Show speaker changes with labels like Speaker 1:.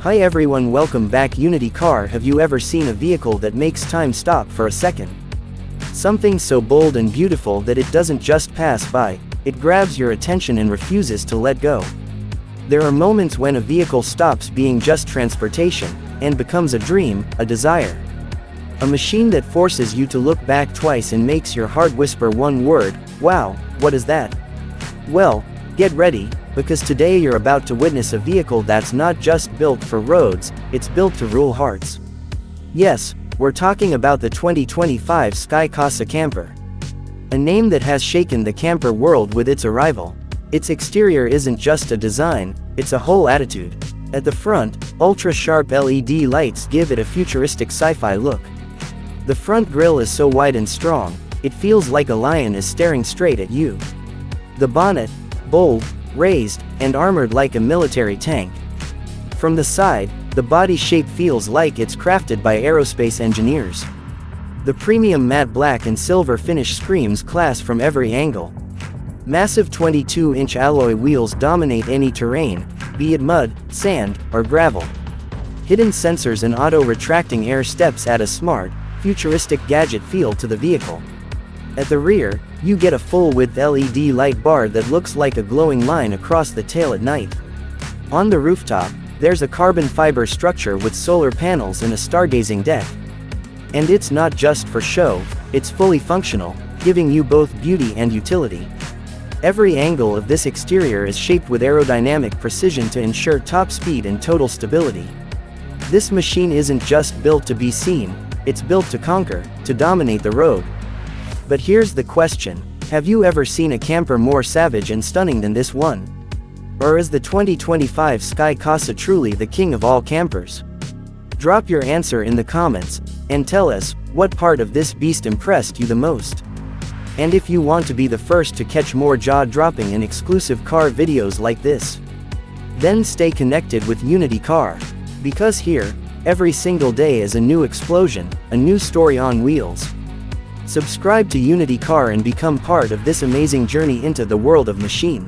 Speaker 1: Hi everyone, welcome back. Unity Car. Have you ever seen a vehicle that makes time stop for a second? Something so bold and beautiful that it doesn't just pass by, it grabs your attention and refuses to let go. There are moments when a vehicle stops being just transportation, and becomes a dream, a desire. A machine that forces you to look back twice and makes your heart whisper one word: wow, what is that? Well, get ready, because today you're about to witness a vehicle that's not just built for roads, it's built to rule hearts. Yes, we're talking about the 2025 SkyCasa Camper. A name that has shaken the camper world with its arrival. Its exterior isn't just a design, it's a whole attitude. At the front, ultra-sharp LED lights give it a futuristic sci-fi look. The front grille is so wide and strong, it feels like a lion is staring straight at you. The bonnet, bold, raised, and armored like a military tank. From the side, the body shape feels like it's crafted by aerospace engineers. The premium matte black and silver finish screams class from every angle. Massive 22-inch alloy wheels dominate any terrain, be it mud, sand, or gravel. Hidden sensors and auto-retracting air steps add a smart, futuristic gadget feel to the vehicle. At the rear, you get a full-width LED light bar that looks like a glowing line across the tail at night. On the rooftop, there's a carbon fiber structure with solar panels and a stargazing deck. And it's not just for show, it's fully functional, giving you both beauty and utility. Every angle of this exterior is shaped with aerodynamic precision to ensure top speed and total stability. This machine isn't just built to be seen, it's built to conquer, to dominate the road. But here's the question: have you ever seen a camper more savage and stunning than this one? Or is the 2025 SkyCasa truly the king of all campers? Drop your answer in the comments, and tell us, what part of this beast impressed you the most? And if you want to be the first to catch more jaw-dropping and exclusive car videos like this, then stay connected with Unity Car. Because here, every single day is a new explosion, a new story on wheels. Subscribe to Unity Car and become part of this amazing journey into the world of machine.